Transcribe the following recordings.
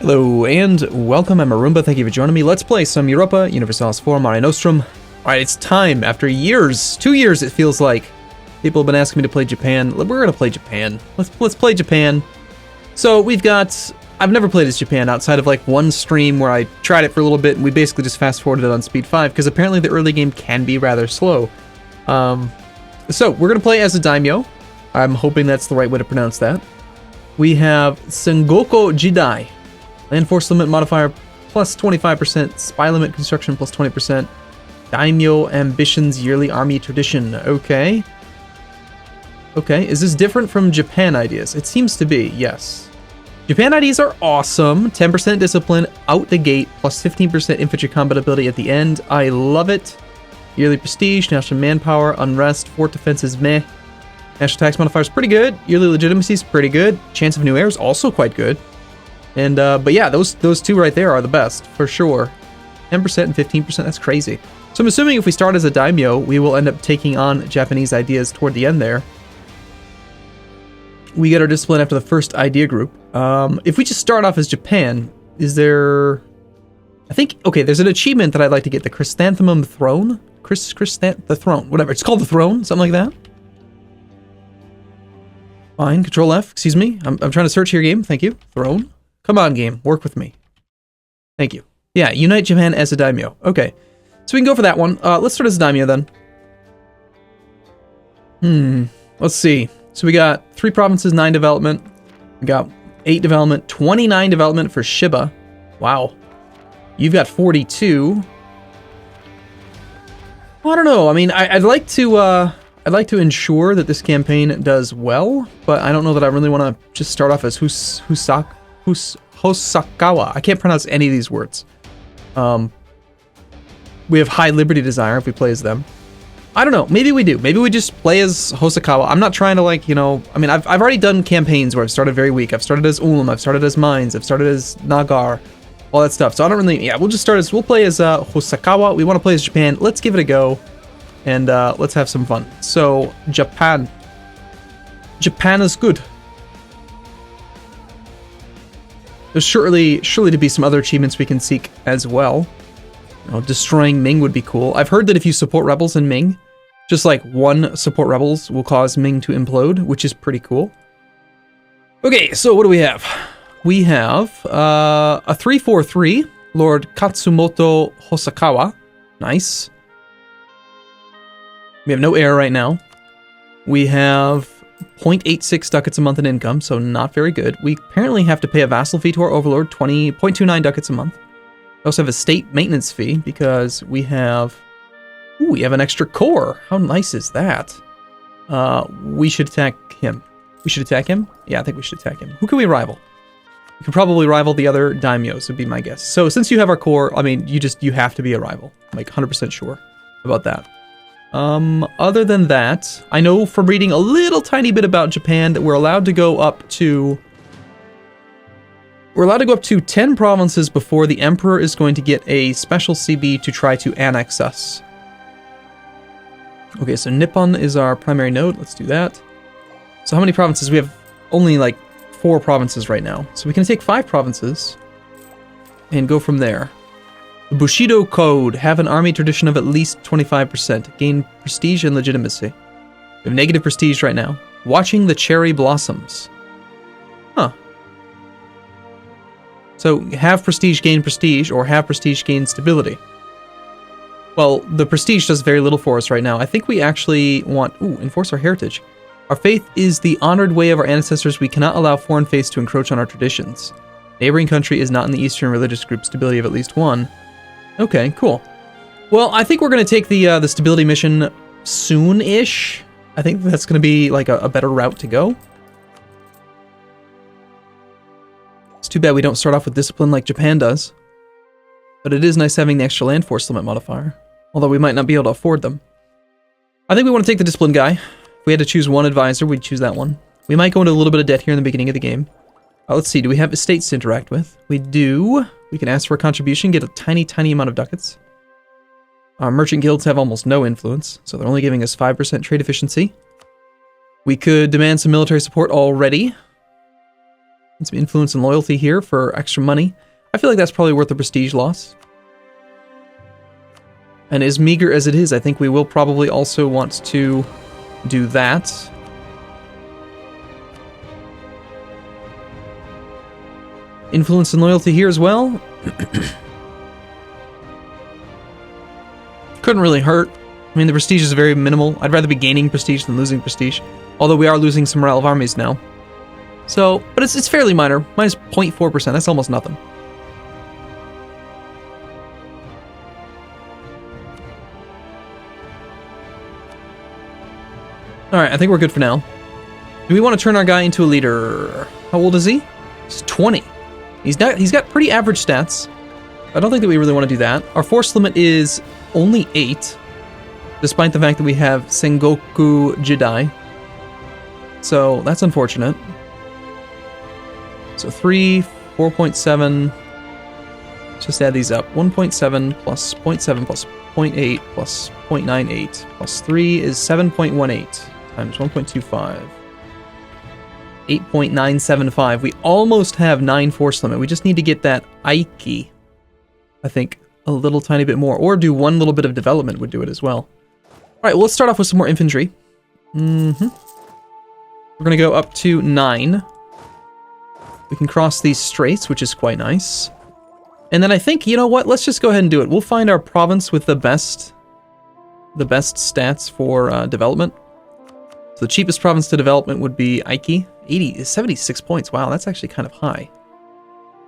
Hello and welcome, I'm Arumba, thank you for joining me. Let's play some Europa Universalis IV, Mare Nostrum. Alright, it's time. After years, 2 years it feels like, people have been asking me to play Japan. We're gonna play Japan. Let's play Japan. So we've got, I've never played as Japan outside of like one stream where I tried it for a little bit and we basically just fast forwarded it on speed 5 because apparently the early game can be rather slow. So we're gonna play as a daimyo. I'm hoping that's the right way to pronounce that. We have Sengoku Jidai. Land force limit modifier plus 25%, spy limit construction plus 20%, daimyo ambitions yearly army tradition. Okay. Okay, is this different from Japan ideas? It seems to be, yes. Japan ideas are awesome. 10% discipline out the gate, plus 15% infantry combat ability at the end. I love it. Yearly prestige, national manpower, unrest, fort defense is meh. National tax modifier is pretty good. Yearly legitimacy is pretty good. Chance of new heirs also quite good. And, but yeah, those two right there are the best, for sure. 10% and 15%, that's crazy. So I'm assuming if we start as a daimyo, we will end up taking on Japanese ideas toward the end there. We get our discipline after the first idea group. If we just start off as Japan, is there... I think, okay, there's an achievement that I'd like to get, the Chrysanthemum Throne? The Throne, whatever, it's called the Throne, something like that. Fine, Control F, excuse me. I'm trying to search here, game, thank you. Throne. Come on, game. Work with me. Thank you. Yeah, unite Japan as a daimyo. Okay. So we can go for that one. Let's start as a daimyo then. Let's see. So we got 3 provinces, 9 development. We got 8 development, 29 development for Shiba. Wow. You've got 42. Well, I don't know. I mean, I'd like to ensure that this campaign does well, but I don't know that I really want to just start off as Hosakawa. I can't pronounce any of these words. We have high liberty desire if we play as them. I don't know. Maybe we do. Maybe we just play as Hosakawa. I'm not trying to, like, you know... I mean, I've already done campaigns where I've started very weak. I've started as Ulm. I've started as Mines. I've started as Nagar. All that stuff. So I don't really... Yeah, we'll just start as... We'll play as Hosakawa. We want to play as Japan. Let's give it a go. And let's have some fun. So, Japan. Japan is good. There's surely to be some other achievements we can seek as well. You know, destroying Ming would be cool. I've heard that if you support rebels in Ming, just like one support rebels will cause Ming to implode, which is pretty cool. Okay, so what do we have? We have a 343, Lord Katsumoto Hosakawa. Nice. We have no heir right now. We have 0.86 ducats a month in income, so not very good. We apparently have to pay a vassal fee to our overlord, 0.29 ducats a month. We also have a state maintenance fee because we have... Ooh, we have an extra core. How nice is that? We should attack him. We should attack him? Yeah, I think we should attack him. Who can we rival? We could probably rival the other daimyos, would be my guess. So since you have our core, I mean, you have to be a rival. I'm like 100% sure about that. Other than that, I know from reading a little tiny bit about Japan that we're allowed to go up to 10 provinces before the Emperor is going to get a special CB to try to annex us. Okay, so Nippon is our primary node. Let's do that. So how many provinces? We have only like 4 provinces right now. So we can take 5 provinces and go from there. The Bushido Code. Have an army tradition of at least 25%. Gain prestige and legitimacy. We have negative prestige right now. Watching the cherry blossoms. Huh. So, have prestige, gain prestige, or have prestige, gain stability. Well, the prestige does very little for us right now. I think we actually want... Ooh, enforce our heritage. Our faith is the honored way of our ancestors. We cannot allow foreign faiths to encroach on our traditions. Neighboring country is not in the Eastern religious group. Stability of at least 1. Okay, cool. Well, I think we're going to take the stability mission soon-ish. I think that's going to be like a better route to go. It's too bad we don't start off with discipline like Japan does. But it is nice having the extra land force limit modifier. Although we might not be able to afford them. I think we want to take the discipline guy. If we had to choose one advisor, we'd choose that one. We might go into a little bit of debt here in the beginning of the game. Let's see, do we have estates to interact with? We do. We can ask for a contribution, get a tiny amount of ducats. Our merchant guilds have almost no influence, so they're only giving us 5% trade efficiency. We could demand some military support already. some influence and loyalty here for extra money. I feel like that's probably worth the prestige loss. And as meager as it is, I think we will probably also want to do that. Influence and loyalty here as well. Couldn't really hurt. I mean, the prestige is very minimal. I'd rather be gaining prestige than losing prestige. Although we are losing some morale of armies now. So, but it's fairly minor. Minus 0.4%, that's almost nothing. Alright, I think we're good for now. Do we want to turn our guy into a leader? How old is he? He's 20. He's got pretty average stats. I don't think that we really want to do that. Our force limit is only 8, despite the fact that we have Sengoku Jedi. So that's unfortunate. So 3, 4.7. Let's just add these up. 1.7 plus 0.7 plus 0.8 plus 0.98 plus 3 is 7.18 times 1.25. 8.975. We almost have 9 force limit. We just need to get that Aiki, I think, a little tiny bit more. Or do one little bit of development would do it as well. Alright, well, let's start off with some more infantry. We're going to go up to 9. We can cross these straits, which is quite nice. And then I think, you know what? Let's just go ahead and do it. We'll find our province with the best stats for development. So the cheapest province to development would be Aiki. 76 points. Wow, that's actually kind of high.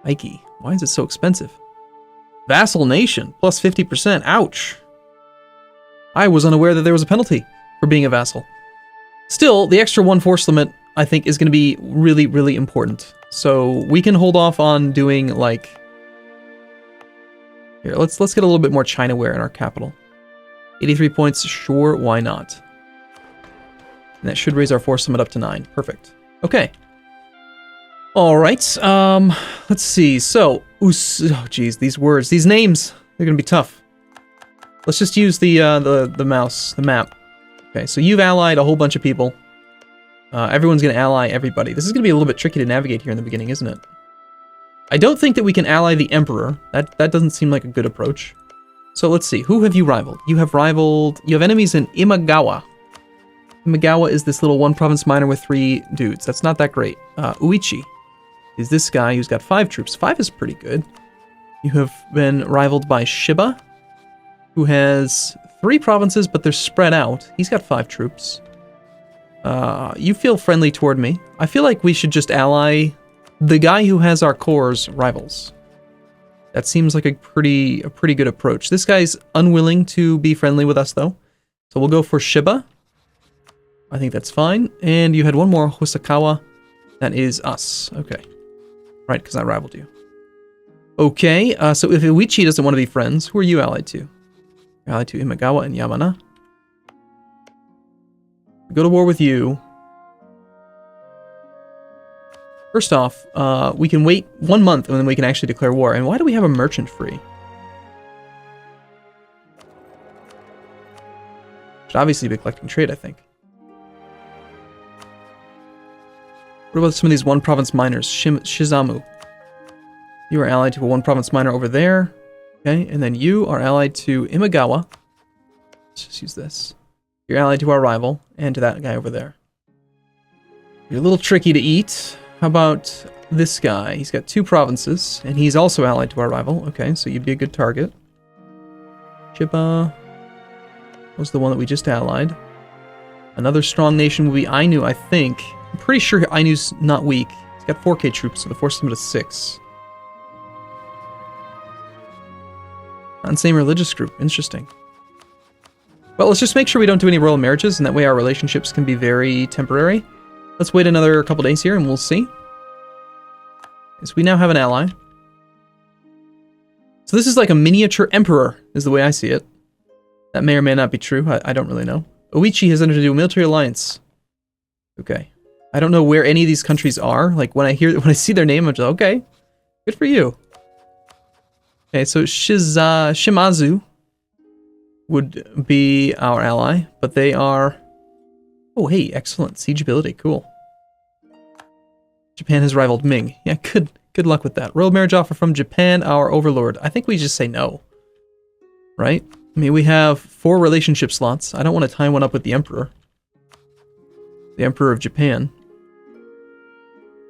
Aiki. Why is it so expensive? Vassal nation, plus 50%. Ouch. I was unaware that there was a penalty for being a vassal. Still, the extra 1 force limit, I think, is going to be really, really important. So we can hold off on doing, like... Here, let's get a little bit more Chinaware in our capital. 83 points, sure, why not? And that should raise our force limit up to 9. Perfect. Okay. Alright, let's see. So, oh geez, these words, these names, they're gonna be tough. Let's just use the map. Okay, so you've allied a whole bunch of people. Everyone's gonna ally everybody. This is gonna be a little bit tricky to navigate here in the beginning, isn't it? I don't think that we can ally the Emperor. That doesn't seem like a good approach. So let's see, who have you rivaled? You have enemies in Imagawa. Imagawa is this little 1 province minor with 3 dudes. That's not that great. Uichi is this guy who's got 5 troops. 5 is pretty good. You have been rivaled by Shiba, who has 3 provinces, but they're spread out. He's got 5 troops. You feel friendly toward me. I feel like we should just ally the guy who has our core's rivals. That seems like a pretty good approach. This guy's unwilling to be friendly with us, though. So we'll go for Shiba. I think that's fine. And you had one more, Hosakawa. That is us. Okay. Right, because I rivaled you. Okay, so if Uichi doesn't want to be friends, who are you allied to? You're allied to Imagawa and Yamana. We go to war with you. First off, we can wait 1 month and then we can actually declare war. And why do we have a merchant free? Should obviously be collecting trade, I think. What about some of these 1 province miners? Shizamu. You are allied to a 1 province miner over there. Okay, and then you are allied to Imagawa. Let's just use this. You're allied to our rival and to that guy over there. You're a little tricky to eat. How about this guy? He's got 2 provinces, and he's also allied to our rival. Okay, so you'd be a good target. Chiba was the one that we just allied. Another strong nation would be Ainu, I think. I'm pretty sure Ainu's not weak. He's got 4k troops, so the force limit is 6. Not the same religious group. Interesting. Well, let's just make sure we don't do any royal marriages, and that way our relationships can be very temporary. Let's wait another couple days here, and we'll see. So we now have an ally. So this is like a miniature emperor, is the way I see it. That may or may not be true. I don't really know. Oichi has entered into a military alliance. Okay. I don't know where any of these countries are. Like, when I see their name, I'm just, okay. Good for you. Okay, so Shimazu would be our ally, but they are... Oh, hey, excellent. Siege ability, cool. Japan has rivaled Ming. Yeah, good luck with that. Royal marriage offer from Japan, our overlord. I think we just say no. Right? I mean, we have 4 relationship slots. I don't want to tie one up with the Emperor. The Emperor of Japan.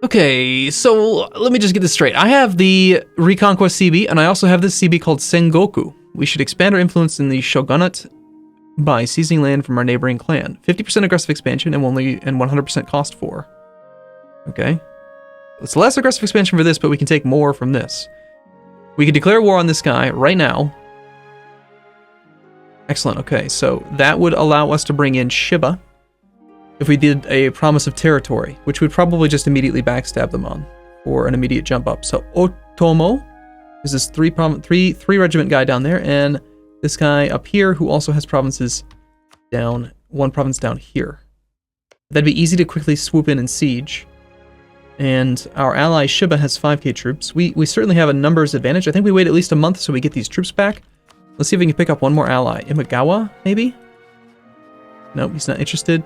Okay, so let me just get this straight. I have the Reconquest CB, and I also have this CB called Sengoku. We should expand our influence in the shogunate by seizing land from our neighboring clan. 50% aggressive expansion and 100% cost for. Okay. It's less aggressive expansion for this, but we can take more from this. We can declare war on this guy right now. Excellent, okay, so that would allow us to bring in Shiba if we did a promise of territory, which would probably just immediately backstab them on for an immediate jump up. So Otomo is this three regiment guy down there, and this guy up here who also has provinces down, 1 province down here. That'd be easy to quickly swoop in and siege. And our ally Shiba has 5k troops. We certainly have a numbers advantage. I think we wait at least a month so we get these troops back. Let's see if we can pick up one more ally. Imagawa, maybe? Nope, he's not interested.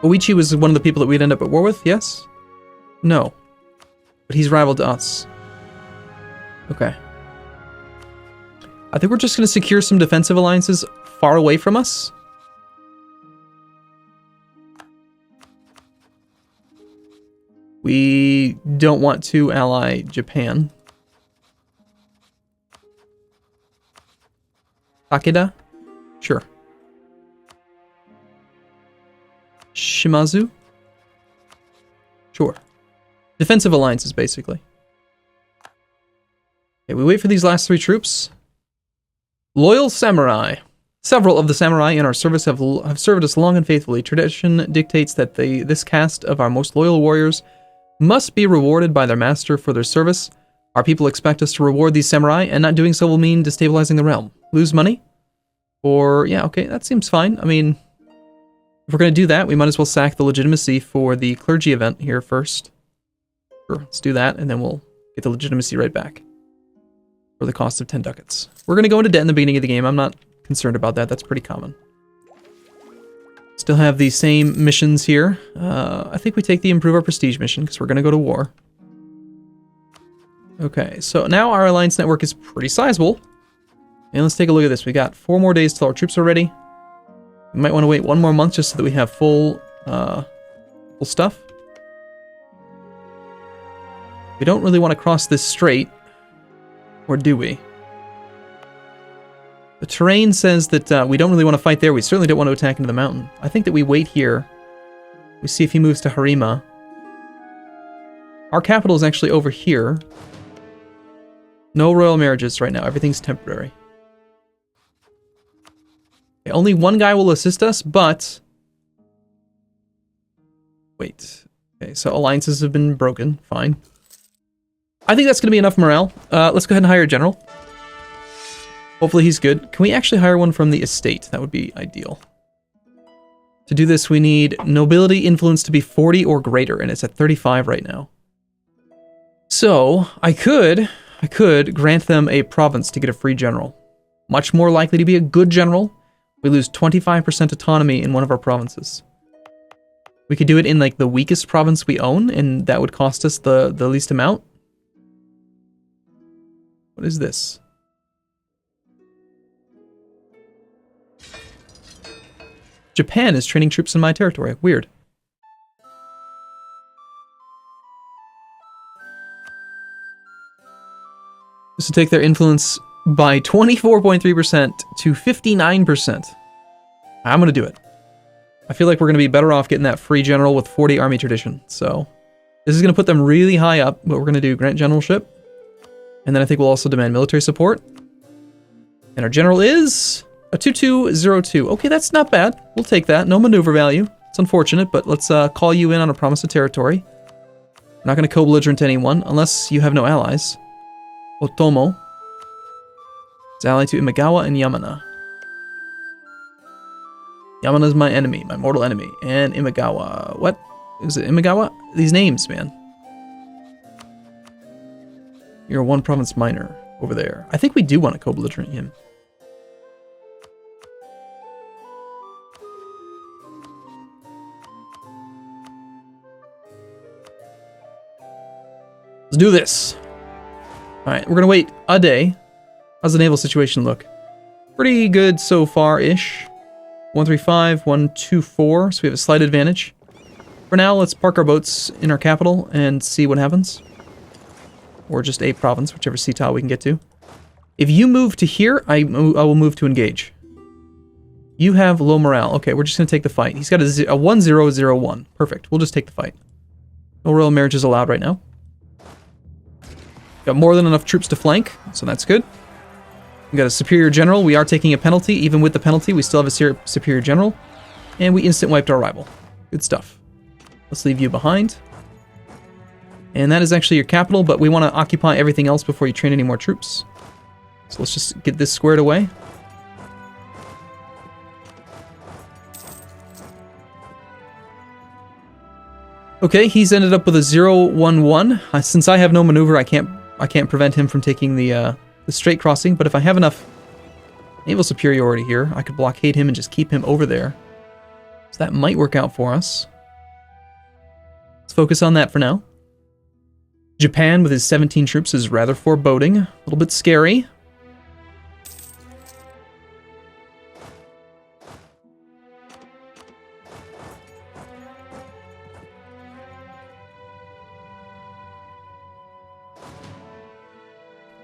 Oichi was one of the people that we'd end up at war with, yes? No. But he's rival to us. Okay. I think we're just going to secure some defensive alliances far away from us. We don't want to ally Japan. Takeda? Sure. Shimazu? Sure. Defensive alliances, basically. Okay, we wait for these last 3 troops. Loyal samurai. Several of the samurai in our service have served us long and faithfully. Tradition dictates that this caste of our most loyal warriors must be rewarded by their master for their service. Our people expect us to reward these samurai, and not doing so will mean destabilizing the realm. Lose money? Or, yeah, okay, that seems fine. I mean, if we're going to do that, we might as well sack the legitimacy for the clergy event here first. Sure, let's do that, and then we'll get the legitimacy right back. For the cost of 10 ducats. We're going to go into debt in the beginning of the game. I'm not concerned about that. That's pretty common. Still have the same missions here. I think we take the Improve Our Prestige mission because we're going to go to war. Okay, so now our alliance network is pretty sizable. And let's take a look at this. We got 4 more days till our troops are ready. We might want to wait 1 more month just so that we have full stuff. We don't really want to cross this strait. Or do we? The terrain says that we don't really want to fight there. We certainly don't want to attack into the mountain. I think that we wait here. We see if he moves to Harima. Our capital is actually over here. No royal marriages right now. Everything's temporary. Okay, only 1 guy will assist us, but... Wait. Okay, so alliances have been broken. Fine. I think that's going to be enough morale. Let's go ahead and hire a general. Hopefully he's good. Can we actually hire one from the estate? That would be ideal. To do this, we need nobility influence to be 40 or greater, and it's at 35 right now. So, I could grant them a province to get a free general. Much more likely to be a good general. We lose 25% autonomy in one of our provinces. We could do it in, like, the weakest province we own, and that would cost us the least amount. What is this? Japan is training troops in my territory. Weird. This will take their influence by 24.3% to 59%. I'm going to do it. I feel like we're going to be better off getting that free general with 40 army tradition. So this is going to put them really high up. What we're going to do, grant generalship. And then I think we'll also demand military support. And our general is a 2202. Okay, that's not bad. We'll take that. No maneuver value. It's unfortunate, but let's call you in on a promise of territory. We're not going to co-belligerent anyone unless you have no allies. Otomo. It's allied to Imagawa and Yamana. Yamana's my enemy, my mortal enemy. And Imagawa. What? Is it Imagawa? These names, man. You're a 1 province minor over there. I think we do want to co-belligerent him. Let's do this. All right, we're going to wait a day. How's the naval situation look? Pretty good so far-ish. 135, 124, so we have a slight advantage. For now, let's park our boats in our capital and see what happens. Or just a province, whichever sea tile we can get to. If you move to here, I will move to engage. You have low morale. Okay, we're just going to take the fight. He's got a 1001. Perfect. We'll just take the fight. No royal marriages allowed right now. Got more than enough troops to flank, so that's good. We got a superior general. We are taking a penalty. Even with the penalty, we still have a superior general. And we instant wiped our rival. Good stuff. Let's leave you behind. And that is actually your capital, but we want to occupy everything else before you train any more troops. So let's just get this squared away. Okay, he's ended up with a 0-1-1. Since I have no maneuver, I can't prevent him from taking the straight crossing, but if I have enough naval superiority here, I could blockade him and just keep him over there. So that might work out for us. Let's focus on that for now. Japan with his 17 troops is rather foreboding. A little bit scary.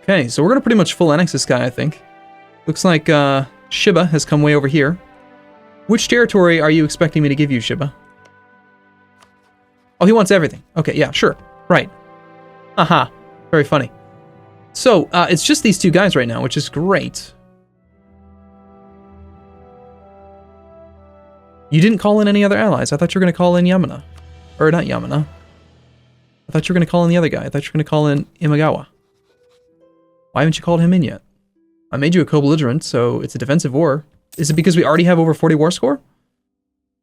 Okay, so we're going to pretty much full annex this guy, I think. Looks like Shiba has come way over here. Which territory are you expecting me to give you, Shiba? Oh, he wants everything. Okay, yeah, sure. Right. Aha. Very funny. So, it's just these two guys right now, which is great. You didn't call in any other allies. I thought you were going to call in Yamana. Or not Yamana. I thought you were going to call in the other guy. I thought you were going to call in Imagawa. Why haven't you called him in yet? I made you a co-belligerent, so it's a defensive war. Is it because we already have over 40 war score?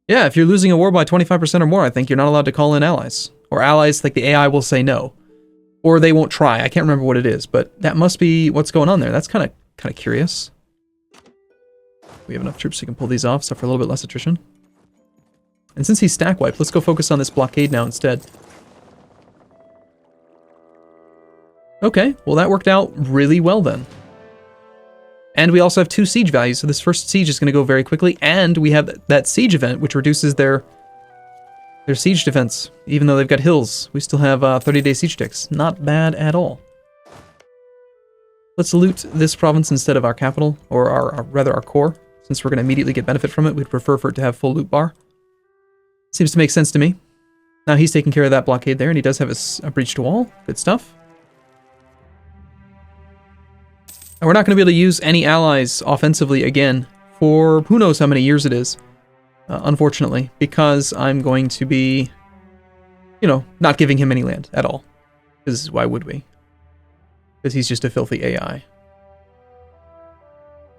Yeah, if you're losing a war by 25% or more, I think you're not allowed to call in allies. Or allies, like the AI will say no. Or they won't try. I can't remember what it is, but that must be what's going on there. That's kind of curious. We have enough troops so we can pull these off, so for a little bit less attrition. And since he's stack wiped, let's go focus on this blockade now instead. Okay, well that worked out really well then. And we also have 2 siege values, so this first siege is going to go very quickly, and we have that siege event, which reduces their siege defense. Even though they've got hills, we still have 30-day siege ticks. Not bad at all. Let's loot this province instead of our capital, or rather our core. Since we're going to immediately get benefit from it, we'd prefer for it to have full loot bar. Seems to make sense to me. Now he's taking care of that blockade there, and he does have a breached wall. Good stuff. And we're not going to be able to use any allies offensively again for who knows how many years it is, unfortunately, because I'm going to be, you know, not giving him any land at all. Because why would we? Because he's just a filthy AI.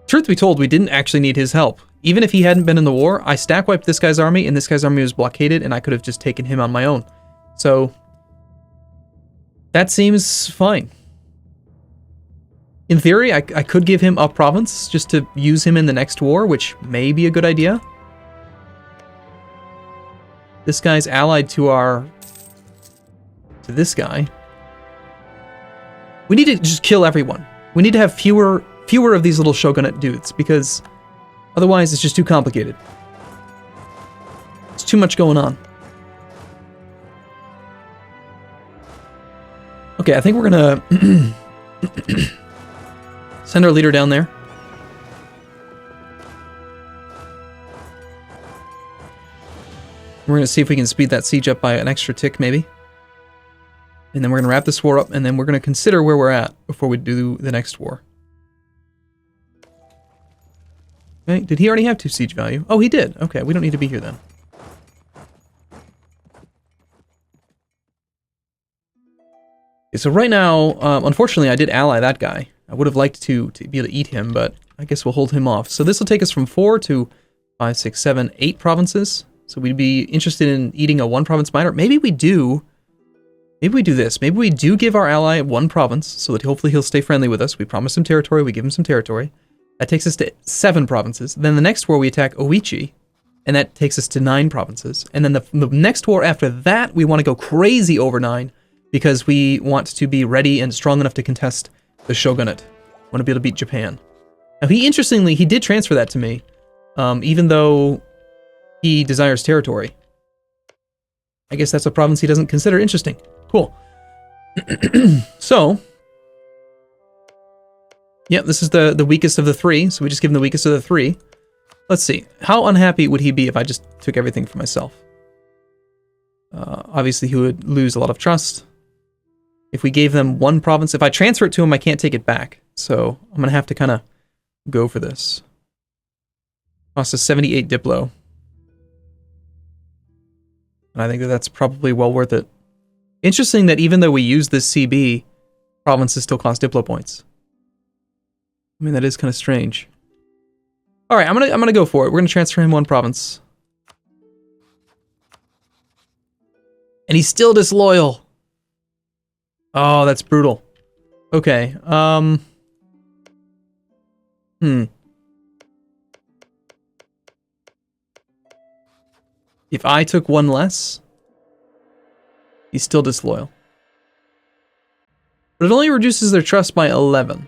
Truth be told, we didn't actually need his help. Even if he hadn't been in the war, I stack wiped this guy's army, and this guy's army was blockaded, and I could have just taken him on my own. So, that seems fine. In theory, I could give him a province just to use him in the next war, which may be a good idea. This guy's allied to this guy. We need to just kill everyone. We need to have fewer of these little shogunate dudes, because otherwise it's just too complicated. It's too much going on. Okay, I think we're gonna send our leader down there. We're going to see if we can speed that siege up by an extra tick, maybe. And then we're going to wrap this war up, and then we're going to consider where we're at before we do the next war. Okay, did he already have 2 siege value? Oh, he did. Okay, we don't need to be here then. Okay, so right now, unfortunately, I did ally that guy. I would have liked to be able to eat him, but I guess we'll hold him off. So this will take us from 4 to 5, 6, 7, 8 provinces. So we'd be interested in eating a 1-province minor. Maybe we do. Maybe we do this. Maybe we do give our ally 1 province, so that hopefully he'll stay friendly with us. We promise him territory, we give him some territory. That takes us to 7 provinces. Then the next war we attack Oichi, and that takes us to 9 provinces. And then the next war after that, we want to go crazy over 9, because we want to be ready and strong enough to contest the shogunate. We want to be able to beat Japan. Now, interestingly, he did transfer that to me, even though he desires territory. I guess that's a province he doesn't consider interesting. Cool. So, yeah, this is the weakest of the three, so we just give him the weakest of the three. Let's see. How unhappy would he be if I just took everything for myself? Obviously, he would lose a lot of trust. If we gave them one province, if I transfer it to him, I can't take it back. So I'm going to have to kind of go for this. Cost us 78 Diplo. And I think that that's probably well worth it. Interesting that even though we use this CB, provinces still cost Diplo points. I mean, that is kind of strange. All right, I'm gonna go for it. We're gonna transfer him one province, and he's still disloyal. Oh, that's brutal. Okay. If I took one less, he's still disloyal. But it only reduces their trust by 11.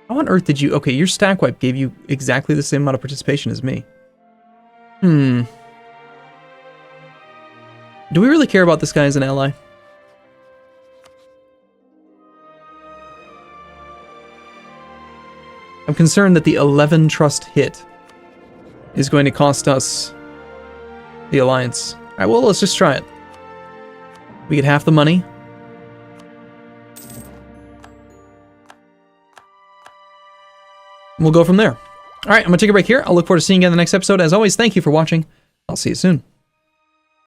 How on earth did you... Okay, your stack wipe gave you exactly the same amount of participation as me. Do we really care about this guy as an ally? I'm concerned that the 11 trust hit is going to cost us the alliance. Alright, well, let's just try it. We get half the money. We'll go from there. Alright, I'm going to take a break here. I'll look forward to seeing you in the next episode. As always, thank you for watching. I'll see you soon.